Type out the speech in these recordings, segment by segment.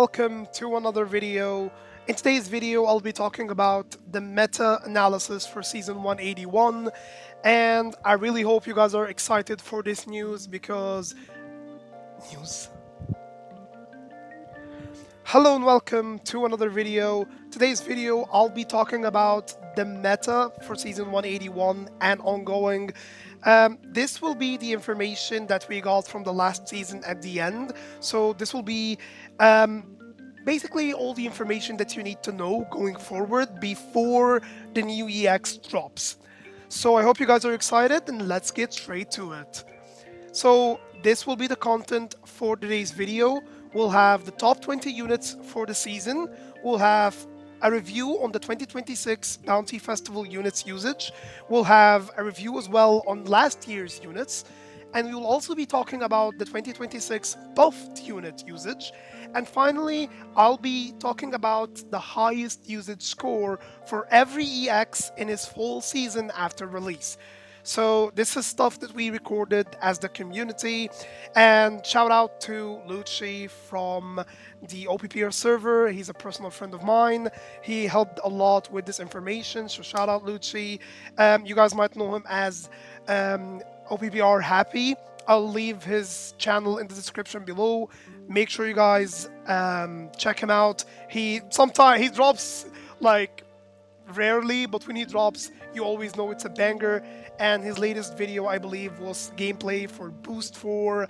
welcome to another video. In today's video, I'll be talking about the meta-analysis for Season 181, and I really hope you guys are excited for this news because... News? Hello and welcome to another video. Today's video, I'll be talking about the meta for Season 181 and ongoing. This will be the information that we got from the last season at the end. So this will be basically all the information that you need to know going forward before the new EX drops. So I hope you guys are excited and let's get straight to it. So this will be the content for today's video. We'll have the top 20 units for the season. We'll have a review on the 2026 Bounty Festival units usage. We'll have a review as well on last year's units. And we will also be talking about the 2026 buffed unit usage. And finally, I'll be talking about the highest usage score for every EX in its full season after release. So this is stuff that we recorded as the community, and shout out to Lucci from the OPPR server. He's a personal friend of mine. He helped a lot with this information, so shout out Lucci. You guys might know him as OPPR Happy. I'll leave his channel in the description below. Make sure you guys check him out. He drops like rarely, but when he drops, you always know it's a banger. And his latest video, I believe, was gameplay for Boost for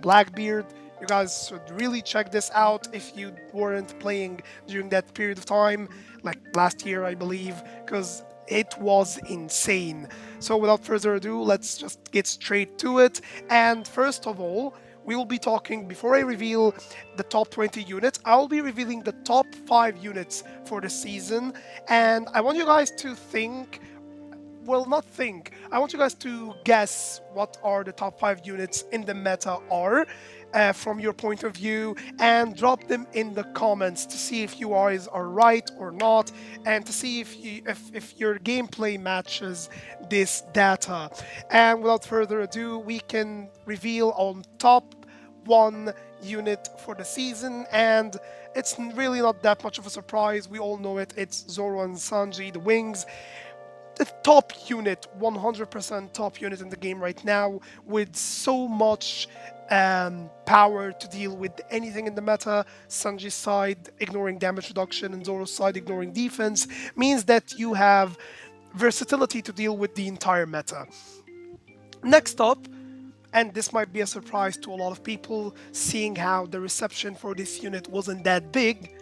Blackbeard. You guys should really check this out if you weren't playing during that period of time, like last year, I believe, because it was insane. So without further ado, let's just get straight to it. And first of all, we will be talking, before I reveal the top 20 units, I'll be revealing the top 5 units for the season. And I want you guys to think, well, not think, I want you guys to guess what are the top 5 units in the meta are from your point of view, and drop them in the comments to see if you guys are right or not, and to see if your gameplay matches this data. And without further ado, we can reveal on top 1 unit for the season, and it's really not that much of a surprise. We all know it. It's Zoro and Sanji, the wings. The top unit, 100% top unit in the game right now, with so much power to deal with anything in the meta. Sanji's side ignoring damage reduction and Zoro's side ignoring defense means that you have versatility to deal with the entire meta. Next up, and this might be a surprise to a lot of people, seeing how the reception for this unit wasn't that big.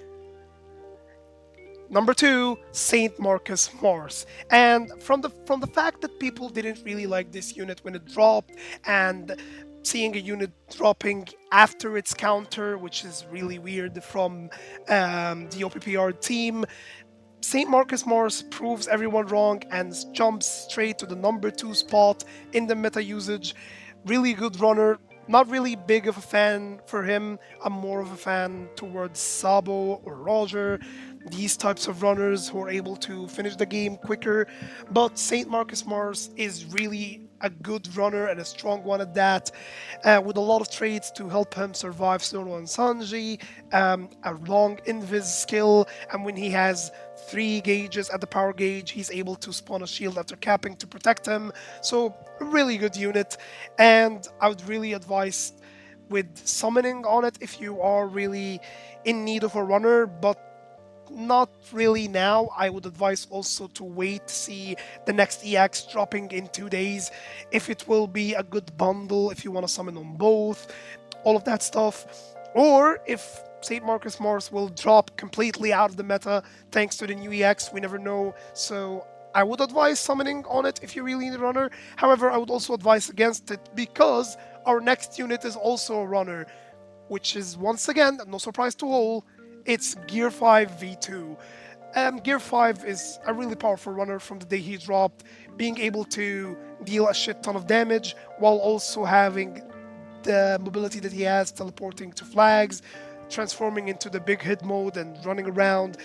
Number 2, Saint Marcus Mars. And from the fact that people didn't really like this unit when it dropped, and seeing a unit dropping after its counter, which is really weird from the OPPR team, Saint Marcus Mars proves everyone wrong and jumps straight to the number 2 spot in the meta usage. Really good runner. Not really big of a fan for him. I'm more of a fan towards Sabo or Roger, these types of runners who are able to finish the game quicker. But Saint Marcus Mars is really a good runner and a strong one at that, with a lot of traits to help him survive Zoro and Sanji, a long invis skill, and when he has 3 gauges at the power gauge, he's able to spawn a shield after capping to protect him. So a really good unit, and I would really advise with summoning on it if you are really in need of a runner, but not really now. I would advise also to wait to see the next EX dropping in 2 days, if it will be a good bundle, if you want to summon on both, all of that stuff, or if St. Marcus Mars will drop completely out of the meta thanks to the new EX, we never know. So I would advise summoning on it if you really need a runner. However, I would also advise against it because our next unit is also a runner, which is, once again, no surprise to all, it's Gear 5 V2. Gear 5 is a really powerful runner from the day he dropped, being able to deal a shit ton of damage while also having the mobility that he has, teleporting to flags, transforming into the big hit mode and running around.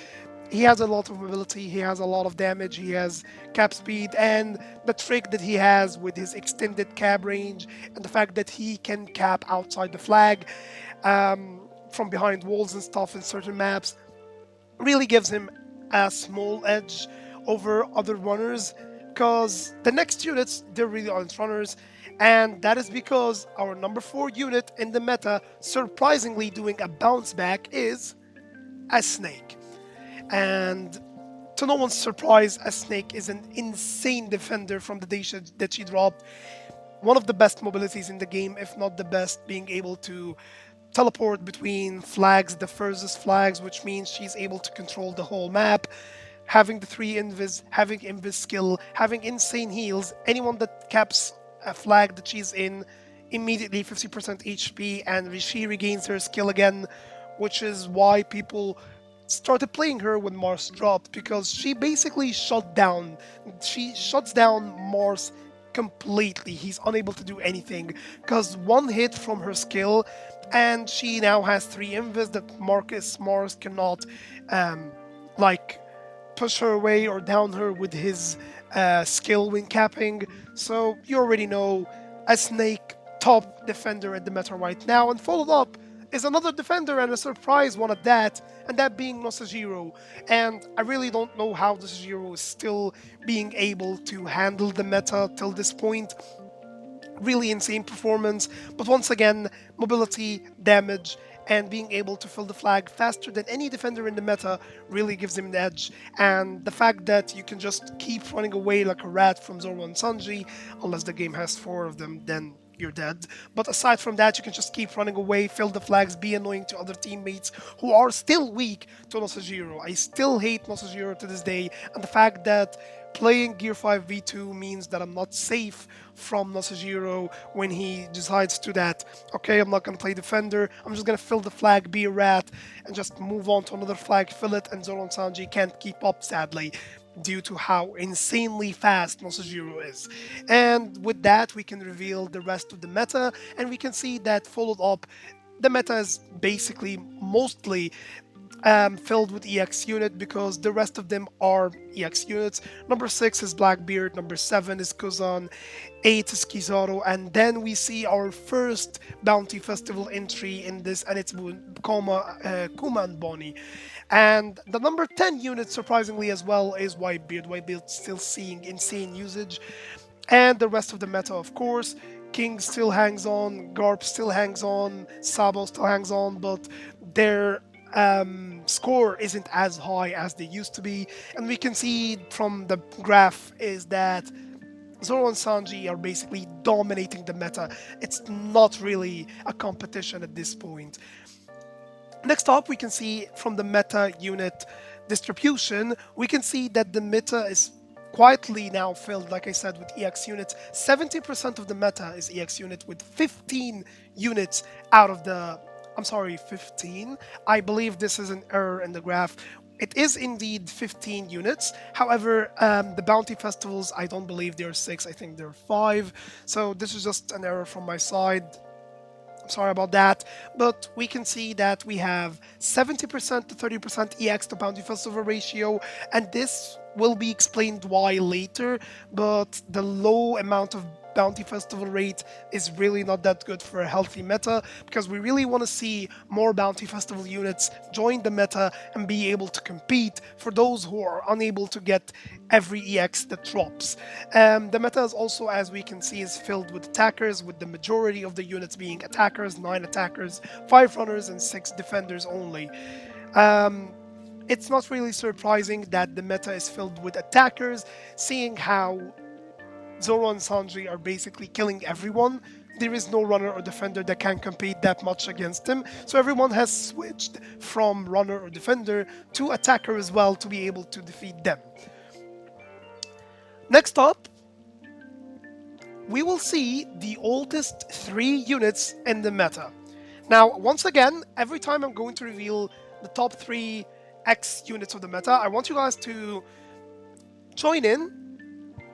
He has a lot of mobility, he has a lot of damage, he has cap speed, and the trick that he has with his extended cap range and the fact that he can cap outside the flag. from behind walls and stuff in certain maps really gives him a small edge over other runners, because the next units they really aren't runners, and that is because our number 4 unit in the meta surprisingly doing a bounce back is a snake. And to no one's surprise, a snake is an insane defender from the day that she dropped. One of the best mobilities in the game, if not the best, being able to teleport between flags, the furthest flags, which means she's able to control the whole map. Having the 3 invis, having invis skill, having insane heals. Anyone that caps a flag that she's in, immediately 50% HP, and she regains her skill again, which is why people started playing her when Mars dropped, because she basically she shuts down Mars completely. He's unable to do anything because one hit from her skill, and she now has 3 invis that Mars cannot like push her away or down her with his skill when capping. So you already know a snake top defender at the meta right now, and followed up is another defender, and a surprise one at that, and that being nusjuro. And I really don't know how nusjuro is still being able to handle the meta till this point. Really insane performance, but once again, mobility, damage, and being able to fill the flag faster than any defender in the meta really gives him an edge. And the fact that you can just keep running away like a rat from Zoro and Sanji, unless the game has 4 of them, then you're dead. But aside from that, you can just keep running away, fill the flags, be annoying to other teammates who are still weak to nusjuro. I still hate nusjuro to this day, and the fact that playing Gear 5 V2 means that I'm not safe from nusjuro when he decides to that, okay, I'm not going to play defender, I'm just going to fill the flag, be a rat, and just move on to another flag, fill it, and Zoro and Sanji can't keep up, sadly, due to how insanely fast nusjuro is. And with that, we can reveal the rest of the meta, and we can see that followed up, the meta is basically mostly filled with EX unit, because the rest of them are EX units. Number 6 is Blackbeard, number 7 is Kuzan, 8 is Zoro, and then we see our first Bounty Festival entry in this, and it's Kuma and Bonney. And the number 10 unit, surprisingly as well, is Whitebeard. Whitebeard still seeing insane usage. And the rest of the meta, of course. King still hangs on, Garp still hangs on, Sabo still hangs on, but their score isn't as high as they used to be. And we can see from the graph is that Zoro and Sanji are basically dominating the meta. It's not really a competition at this point. Next up, we can see from the meta unit distribution, we can see that the meta is quietly now filled, like I said, with EX units. 70% of the meta is EX unit, with 15 units out of the... I'm sorry, 15? I believe this is an error in the graph. It is indeed 15 units. However, the bounty festivals, I don't believe they're 6. I think they're 5. So this is just an error from my side. Sorry about that, but we can see that we have 70% to 30% EX to Bounty Festival ratio, and this will be explained why later, but the low amount of Bounty Festival rate is really not that good for a healthy meta, because we really want to see more Bounty Festival units join the meta and be able to compete for those who are unable to get every EX that drops. The meta is also, as we can see, is filled with attackers, with the majority of the units being attackers, 9 attackers, 5 runners, and 6 defenders only. It's not really surprising that the meta is filled with attackers, seeing how Zoro and Sanji are basically killing everyone. There is no runner or defender that can compete that much against him, so everyone has switched from runner or defender to attacker as well to be able to defeat them. Next up, we will see the oldest 3 units in the meta. Now, once again, every time I'm going to reveal the top 3 X units of the meta, I want you guys to join in,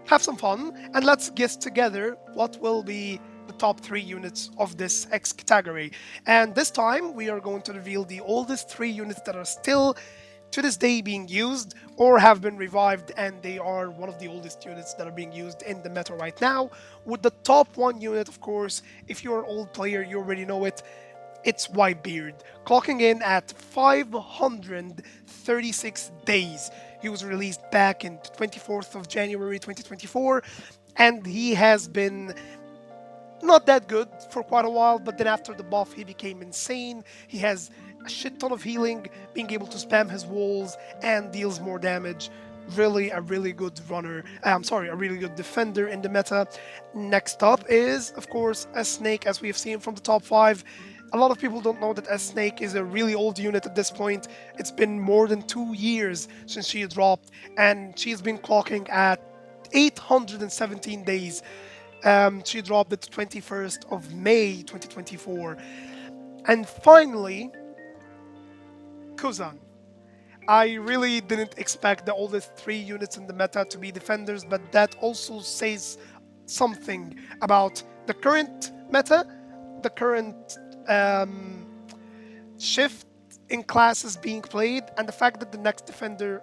have some fun, and let's guess together what will be the top 3 units of this X category. And this time, we are going to reveal the oldest 3 units that are still to this day being used or have been revived, and they are one of the oldest units that are being used in the meta right now. With the top 1 unit, of course, if you're an old player, you already know it. it's Whitebeard, clocking in at 536 days. He was released back in 24th of January 2024, and he has been not that good for quite a while, but then after the buff, he became insane. He has a shit ton of healing, being able to spam his walls, and deals more damage. Really, a really good runner. I'm sorry, a really good defender in the meta. Next up is, of course, a snake, as we have seen from the top 5. A lot of people don't know that a snake is a really old unit at this point. It's been more than 2 years since she dropped, and she's been clocking at 817 days. She dropped it 21st of May 2024. And finally, Kuzan. I really didn't expect the oldest 3 units in the meta to be defenders, but that also says something about the current meta, the current shift in classes being played, and the fact that the next defender,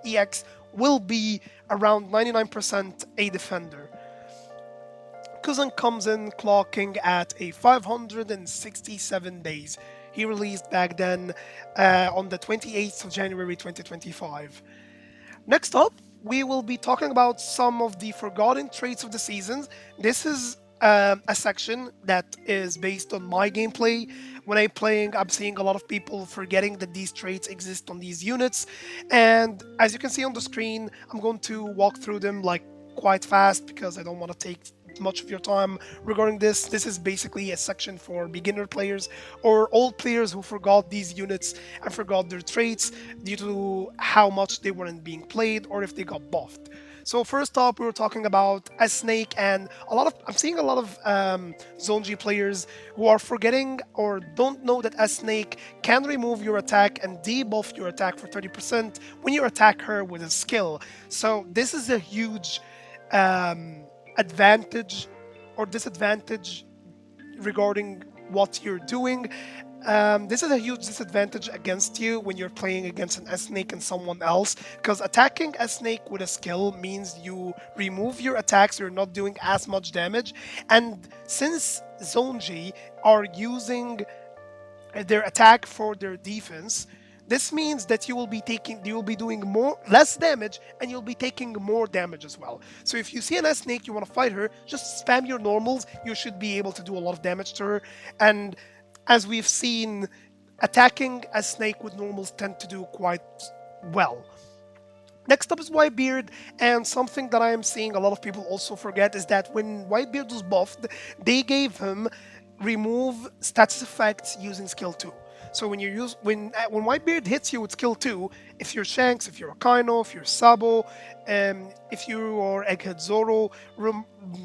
EX, will be around 99% a defender. Kuzan comes in clocking at a 567 days. He released back then on the 28th of January 2025. Next up, we will be talking about some of the forgotten traits of the seasons. This is a section that is based on my gameplay. When I'm playing, I'm seeing a lot of people forgetting that these traits exist on these units. And as you can see on the screen, I'm going to walk through them like quite fast because I don't want to take much of your time regarding this. This is basically a section for beginner players or old players who forgot these units and forgot their traits due to how much they weren't being played or if they got buffed. So first up, we were talking about a snake, and I'm seeing a lot of zonji players who are forgetting or don't know that a snake can remove your attack and debuff your attack for 30% when you attack her with a skill. So this is a huge advantage or disadvantage regarding what you're doing. This is a huge disadvantage against you when you're playing against an S-snake and someone else, because attacking a snake with a skill means you remove your attacks, you're not doing as much damage, and since Zonji are using their attack for their defense, this means that you will be doing less damage, and you'll be taking more damage as well. So if you see an S snake, you want to fight her, just spam your normals. You should be able to do a lot of damage to her. And as we've seen, attacking a snake with normals tend to do quite well. Next up is Whitebeard, and something that I am seeing a lot of people also forget is that when Whitebeard was buffed, they gave him remove status effects using skill 2. So when Whitebeard hits you with skill 2, if you're Shanks, if you're Akaino, if you're Sabo, if you are Egghead Zoro,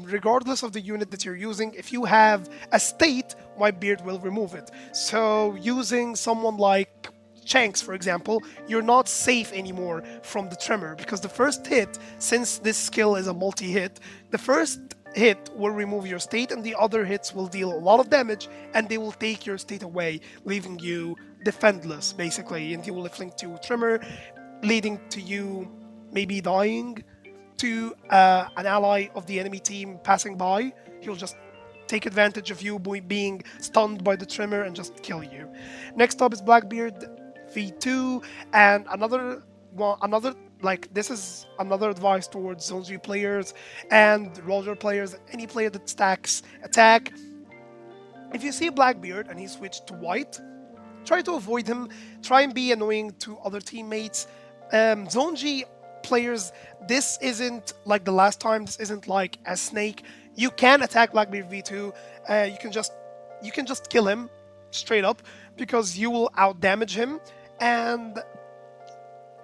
regardless of the unit that you're using, if you have a state, Whitebeard will remove it. So using someone like Shanks, for example, you're not safe anymore from the tremor, because the first hit, since this skill is a multi-hit, the first hit will remove your state and the other hits will deal a lot of damage and they will take your state away, leaving you defendless basically, and he will link to tremor, leading to you maybe dying to an ally of the enemy team passing by. He'll just take advantage of you being stunned by the tremor and just kill you. Next up is Blackbeard V2, and another like this is another advice towards Zonji players and Roger players, any player that stacks attack. If you see Blackbeard and he switched to white, try to avoid him. Try and be annoying to other teammates. Zonji players, this isn't like the last time. This isn't like a snake. You can attack Blackbeard V2. You can just kill him straight up because you will out damage him. And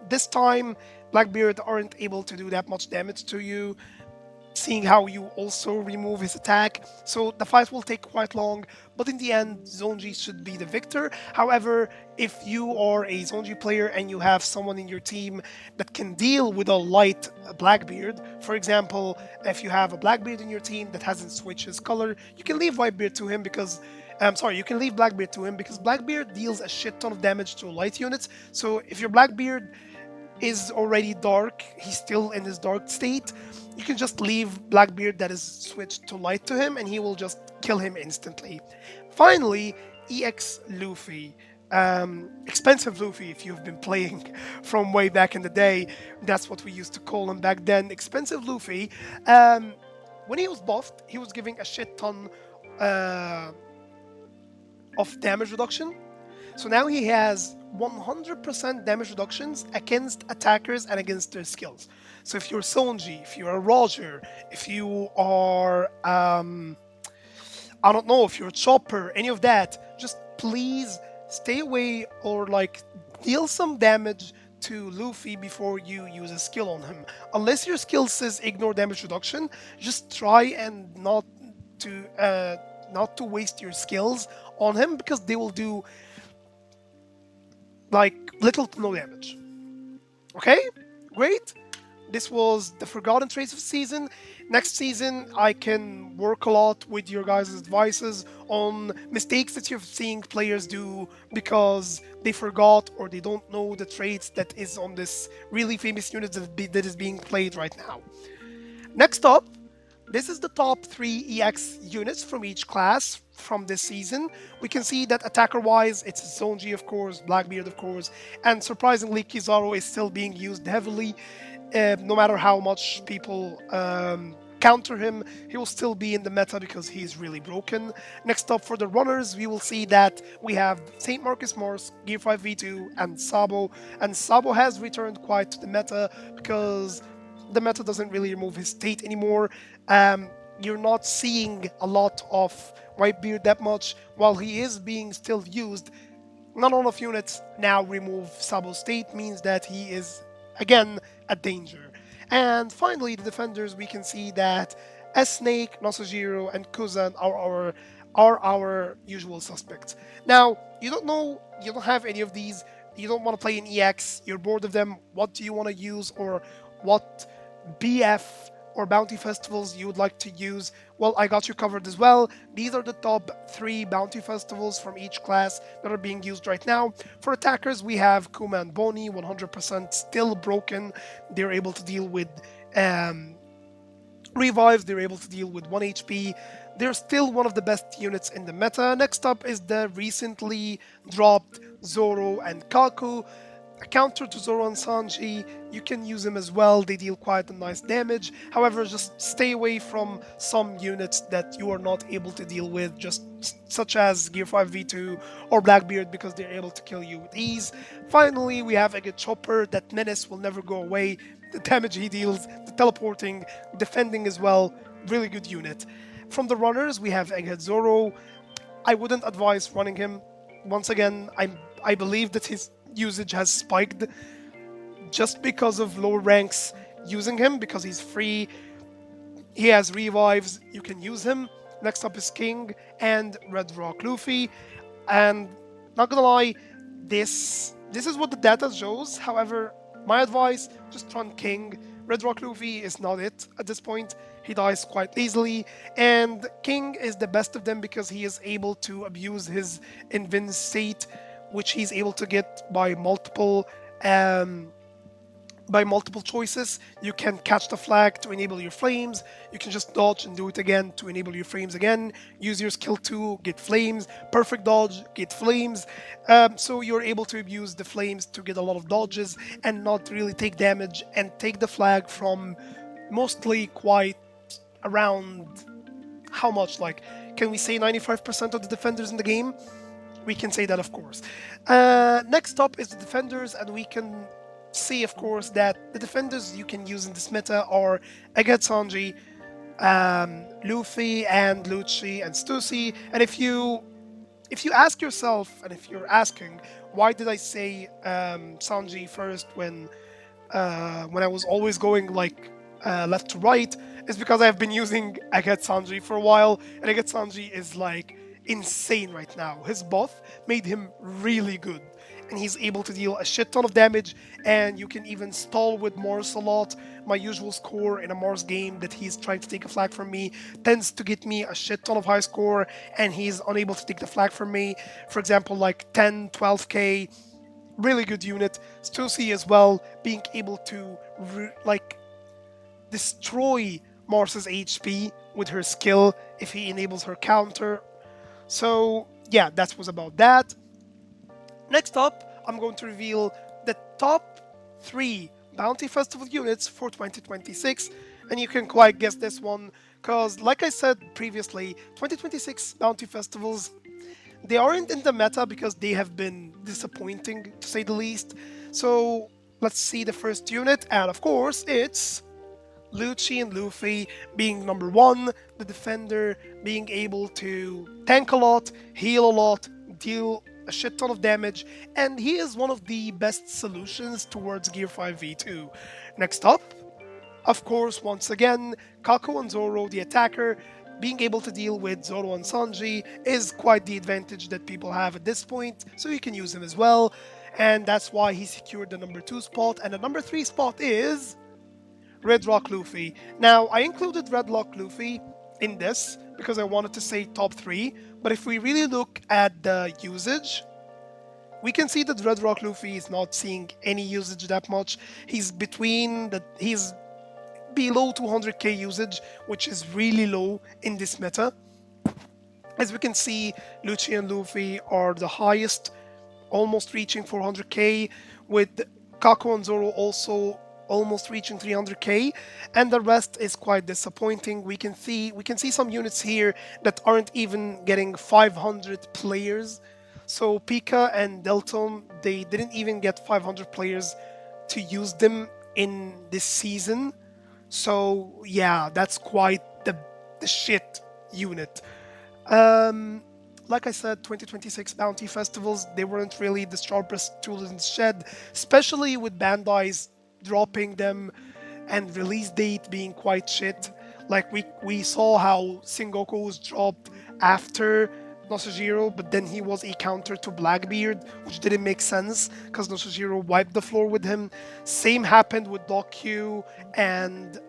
this time, Blackbeard aren't able to do that much damage to you, seeing how you also remove his attack. So the fight will take quite long, but in the end, Zonji should be the victor. However, if you are a Zonji player and you have someone in your team that can deal with a light Blackbeard, for example, if you have a Blackbeard in your team that hasn't switched his color, you can leave Whitebeard to him because you can leave Blackbeard to him because Blackbeard deals a shit ton of damage to light units. So if your Blackbeard is already dark, he's still in his dark state, you can just leave Blackbeard that is switched to light to him and he will just kill him instantly. Finally, EX Luffy. Expensive Luffy, if you've been playing from way back in the day. That's what we used to call him back then. Expensive Luffy. Um, when he was buffed, he was giving a shit ton uh, of damage reduction. So now he has 100% damage reductions against attackers and against their skills. So if you're Zonji, if you're a Roger, if you are I don't know if you're a chopper, any of that, just please stay away or like deal some damage to Luffy before you use a skill on him. Unless your skill says ignore damage reduction, just try and not to waste your skills on him because they will do like little to no damage. Okay? Great. This was the Forgotten Traits of season. Next season, I can work a lot with your guys' advices on mistakes that you're seeing players do because they forgot or they don't know the traits that is on this really famous unit that is being played right now. Next up, this is the top 3 EX units from each class from this season. We can see that attacker-wise, it's Zonji, of course, Blackbeard, of course, and surprisingly, Kizaru is still being used heavily. No matter how much people counter him, he will still be in the meta because he's really broken. Next up for the runners, we will see that we have Saint Marcus Morse, Gear 5 V2, and Sabo. And Sabo has returned quite to the meta because the meta doesn't really remove his state anymore. You're not seeing a lot of Whitebeard that much, while he is being still used. Not enough units now remove Sabo's state means that he is again a danger. And finally, the defenders, we can see that S-Snake, nusjuro, and Kuzan are our usual suspects. Now, you don't have any of these. You don't want to play in EX. You're bored of them. What do you want to use, or what BF or bounty festivals you would like to use? Well, I got you covered as well. These are the top 3 bounty festivals from each class that are being used right now. For attackers, we have Kuma and Bonney, 100% still broken. They're able to deal with um, revives, they're able to deal with 1 HP. They're still one of the best units in the meta. Next up is the recently dropped Zoro and Kaku. A counter to Zoro and Sanji, you can use them as well, they deal quite a nice damage. However, just stay away from some units that you are not able to deal with, just such as Gear 5 V2 or Blackbeard, because they're able to kill you with ease. Finally, we have a good chopper. That menace will never go away. The damage he deals, the teleporting, defending as well, really good unit. From the runners, we have Egghead Zoro. I wouldn't advise running him. Once again, I believe that his usage has spiked just because of lower ranks using him, because he's free, he has revives, you can use him. Next up is King and Red Rock Luffy. And not gonna lie, this is what the data shows. However, my advice, just run King. Red Rock Luffy is not it at this point. He dies quite easily, and King is the best of them because he is able to abuse his invin state, which he's able to get by multiple choices. You can catch the flag to enable your flames. You can just dodge and do it again to enable your flames again. Use your skill 2, get flames. Perfect dodge, get flames. So you're able to abuse the flames to get a lot of dodges and not really take damage and take the flag from mostly quite around how much? Like, can we say 95% of the defenders in the game? We can say that, of course. Next up is the defenders, and we can see, of course, that the defenders you can use in this meta are Egghead Sanji, Luffy, and Lucci, and Stussy. And if you ask yourself, and if you're asking, why did I say Sanji first when I was always going like left to right, is because I've been using Egghead Sanji for a while, and Egghead Sanji is like insane right now. His buff made him really good, and he's able to deal a shit ton of damage, and you can even stall with Mars a lot. My usual score in a Mars game that he's trying to take a flag from me tends to get me a shit ton of high score, and he's unable to take the flag from me. For example, like 10, 12k, really good unit. Stussy as well, being able to destroy Mars's HP with her skill if he enables her counter. So yeah, that was about that. Next up, I'm going to reveal the top 3 Bounty Festival units for 2026, and you can quite guess this one because, like I said previously, 2026 Bounty Festivals, they aren't in the meta because they have been disappointing to say the least. So let's see the first unit, and of course, it's Lucci and Luffy being number 1, the defender being able to tank a lot, heal a lot, deal a shit ton of damage, and he is one of the best solutions towards Gear 5v2. Next up, of course, once again, Kaku and Zoro, the attacker, being able to deal with Zoro and Sanji is quite the advantage that people have at this point, so you can use him as well, and that's why he secured the number 2 spot, and the number 3 spot is Red Rock Luffy. Now, I included Red Rock Luffy in this because I wanted to say top 3, but if we really look at the usage, we can see that Red Rock Luffy is not seeing any usage that much. He's below 200k usage, which is really low in this meta. As we can see, Lucci and Luffy are the highest, almost reaching 400k, with Kaku and Zoro also almost reaching 300k, and the rest is quite disappointing. We can see some units here that aren't even getting 500 players. So Pika and Delton, they didn't even get 500 players to use them in this season. So yeah, that's quite the shit unit. Um, like I said, 2026 bounty festivals, they weren't really the sharpest tools in the shed, especially with Bandai's dropping them and release date being quite shit. Like we saw how Sengoku was dropped after Nusjuro, but then he was a counter to Blackbeard, which didn't make sense because Nusjuro wiped the floor with him. Same happened with Doku and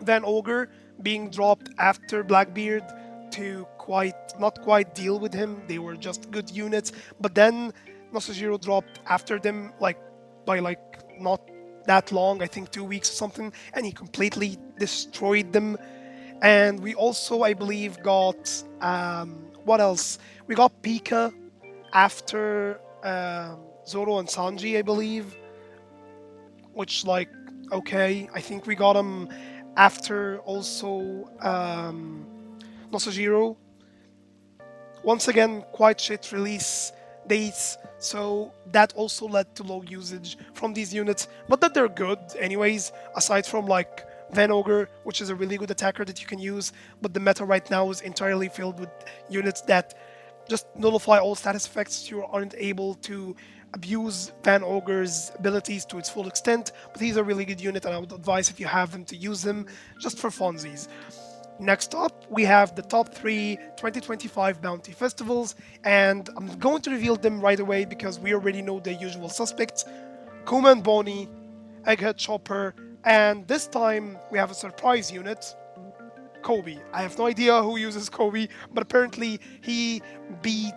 Van Ogre being dropped after Blackbeard to quite not quite deal with him. They were just good units, but then Nusjuro dropped after them by not that long, I think 2 weeks or something, and he completely destroyed them. And we also, I believe, got what else? We got Pika after Zoro and Sanji, I believe, which okay, I think we got him after also Nusjuro. Once again, quite shit release dates, so that also led to low usage from these units, but that they're good anyways, aside from Van Ogre, which is a really good attacker that you can use, but the meta right now is entirely filled with units that just nullify all status effects. You aren't able to abuse Van Ogre's abilities to its full extent, but he's a really good unit, and I would advise if you have him to use him just for funsies. Next up, we have the top 3 2025 bounty festivals, and I'm going to reveal them right away because we already know the usual suspects: Kuma and Bonney, Egghead Chopper, and this time we have a surprise unit, Kobe. I have no idea who uses Kobe, but apparently beat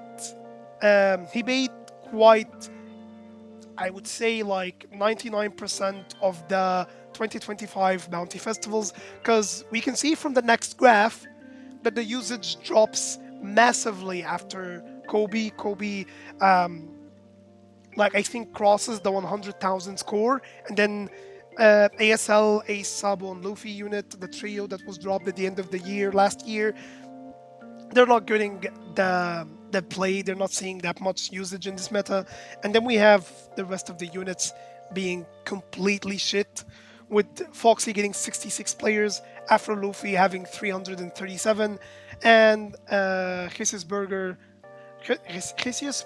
he beat quite, I would say, 99% of the 2025 bounty festivals, because we can see from the next graph that the usage drops massively after Kobe. Kobe, I think crosses the 100,000 score, and then ASL, Ace, Sabo, and Luffy unit, the trio that was dropped at the end of the year last year, they're not getting the play. They're not seeing that much usage in this meta, and then we have the rest of the units being completely shit, with Foxy getting 66 players, Afro Luffy having 337, and Chisius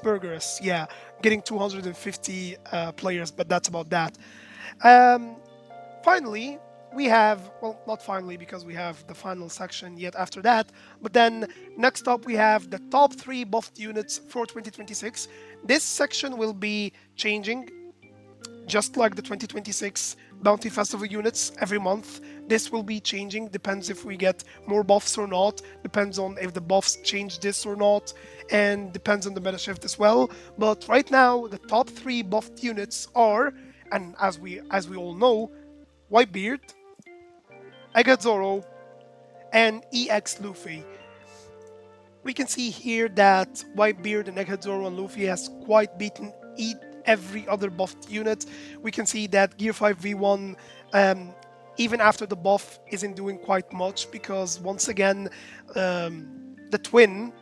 Burgers, yeah, getting 250 players, but that's about that. Um, Finally, we have, well, not finally because we have the final section yet after that, but then next up we have the top 3 buffed units for 2026. This section will be changing just like the 2026 Bounty Festival units every month. This will be changing, depends if we get more buffs or not, depends on if the buffs change this or not, and depends on the meta shift as well. But right now, the top 3 buffed units are, and as we all know, Whitebeard, Zoro, and EX Luffy. We can see here that Whitebeard and Egghead Zoro and Luffy has quite beaten every other buffed unit. We can see that Gear 5 V1, even after the buff, isn't doing quite much because once again, the twin,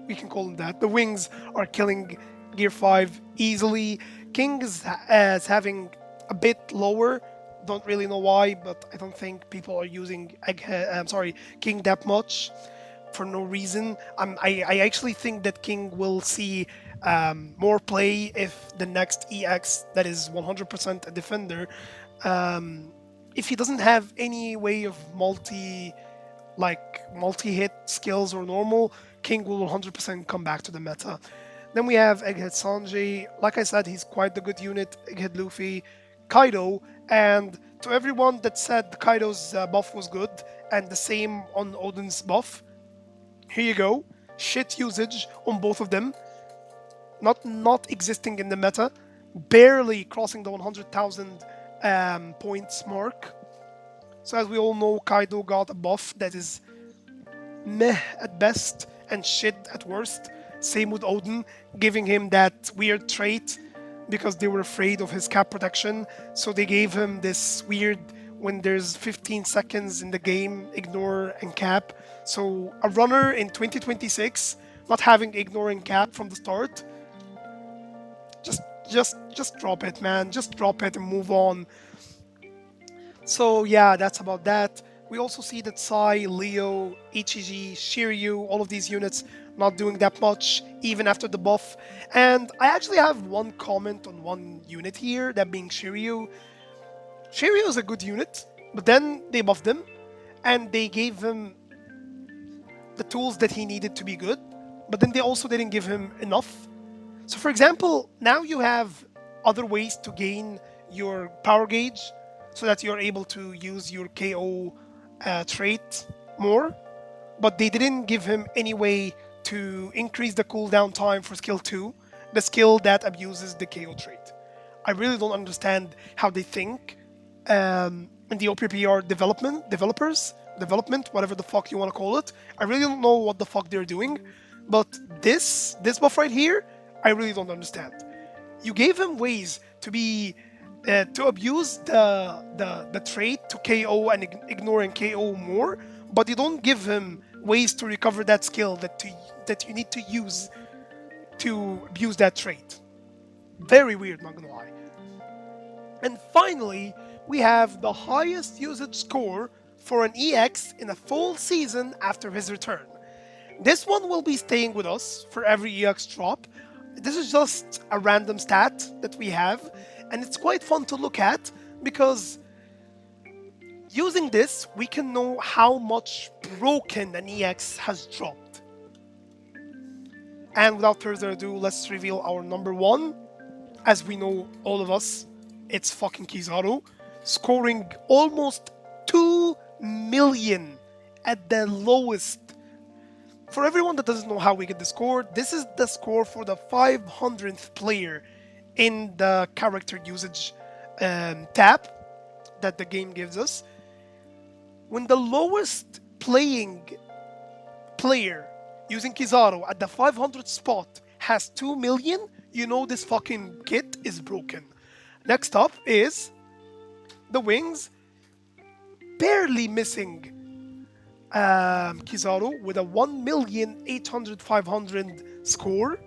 we can call them that, the wings are killing Gear 5 easily. King is having a bit lower. Don't really know why, but I don't think people are using King that much for no reason. I actually think that King will see more play if the next EX that is 100% a defender, um, if he doesn't have any way of multi-hit skills or normal, King will 100% come back to the meta. Then we have Egghead Sanji. Like I said, he's quite the good unit. Egghead Luffy, Kaido, and to everyone that said Kaido's buff was good and the same on Odin's buff, here you go. Shit usage on both of them. Not existing in the meta. Barely crossing the 100,000 points mark. So as we all know, Kaido got a buff that is meh at best and shit at worst. Same with Odin, giving him that weird trait because they were afraid of his cap protection. So they gave him this weird, when there's 15 seconds in the game, ignore and cap. So a runner in 2026 not having ignore and cap from the start, just drop it, man. Just drop it and move on. So yeah, that's about that. We also see that Sai, Leo, Ichiji, Shiryu, all of these units not doing that much even after the buff. And I actually have one comment on one unit here, that being Shiryu. Shiryu is a good unit, but then they buffed him and they gave him the tools that he needed to be good, but then they also didn't give him enough. So for example, now you have other ways to gain your power gauge so that you're able to use your KO trait more, but they didn't give him any way to increase the cooldown time for skill 2, the skill that abuses the KO trait. I really don't understand how they think in the OPPR development, whatever the fuck you want to call it. I really don't know what the fuck they're doing, but this buff right here, I really don't understand. You gave him ways to be to abuse the trait to KO and ignore and KO more, but you don't give him ways to recover that skill that you need to use to abuse that trait. Very weird, not gonna lie. And finally, we have the highest usage score for an EX in a full season after his return. This one will be staying with us for every EX drop. This is just a random stat that we have, and it's quite fun to look at because using this, we can know how much broken an EX has dropped. And without further ado, let's reveal our number one. As we know, all of us, it's fucking Kizaru, scoring almost 2 million at the lowest. For everyone that doesn't know how we get the score, this is the score for the 500th player in the character usage tab that the game gives us. When the lowest playing player using Kizaru at the 500 spot has 2 million, you know this fucking kit is broken. Next up is the wings, barely missing Kizaru with a 1,800,500 score.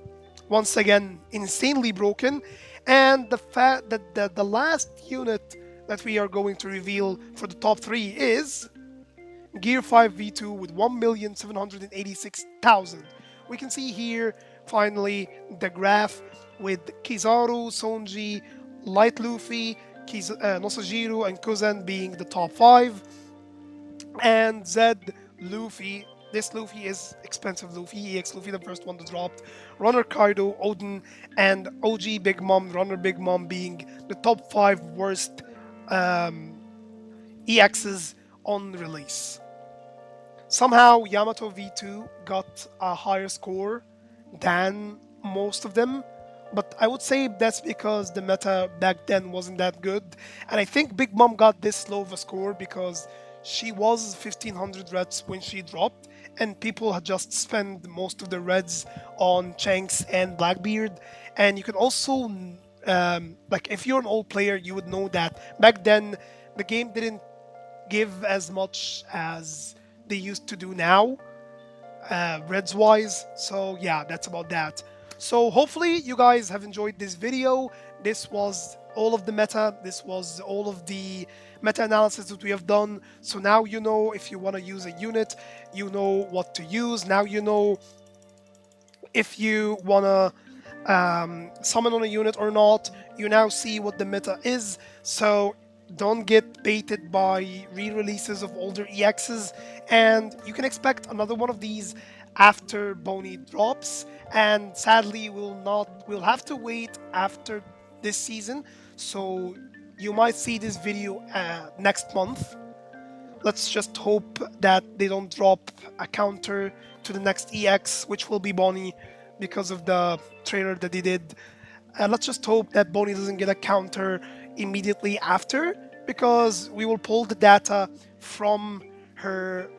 Once again, insanely broken. And the fact that the last unit that we are going to reveal for the top 3 is Gear 5 V2 with 1,786,000. We can see here finally the graph with Kizaru, Zonji, Light Luffy, Nusjuro, and Kuzan being the top 5. And Zed, Luffy. This Luffy is expensive Luffy, EX Luffy, the first one that dropped. Runner Kaido, Odin, and OG Big Mom, Runner Big Mom being the top 5 worst EXs on release. Somehow Yamato V2 got a higher score than most of them, but I would say that's because the meta back then wasn't that good. And I think Big Mom got this low of a score because she was 1500 reds when she dropped, and people had just spent most of the reds on Shanks and Blackbeard. And you can also, like, if you're an old player, you would know that back then the game didn't give as much as they used to do now, reds wise. So yeah, that's about that. So hopefully you guys have enjoyed this video. This was all of the meta. This was all of the meta analysis that we have done. So now you know if you want to use a unit, you know what to use. Now you know if you want to summon on a unit or not. You now see what the meta is. So don't get baited by re-releases of older EXs, and you can expect another one of these after Bonney drops. And sadly, we'll have to wait after this season. So you might see this video next month. Let's just hope that they don't drop a counter to the next EX, which will be Bonney, because of the trailer that they did. Let's just hope that Bonney doesn't get a counter immediately after, because we will pull the data from her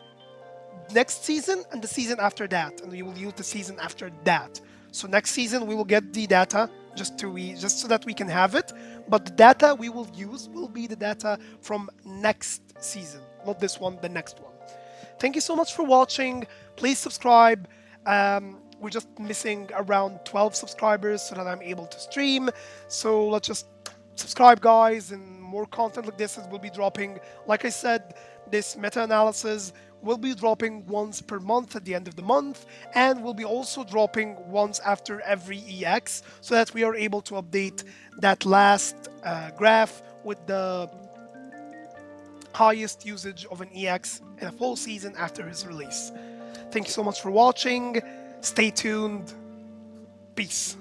next season and the season after that, and we will use the season after that. So next season we will get the data just so that we can have it, but the data we will use will be the data from next season, not this one, the next one. Thank you so much for watching. Please subscribe. We're just missing around 12 subscribers so that I'm able to stream. So let's just subscribe, guys, and more content like this will be dropping. Like I said, this meta-analysis will be dropping once per month at the end of the month, and will be also dropping once after every EX, so that we are able to update that last graph with the highest usage of an EX in a full season after his release. Thank you so much for watching. Stay tuned. Peace.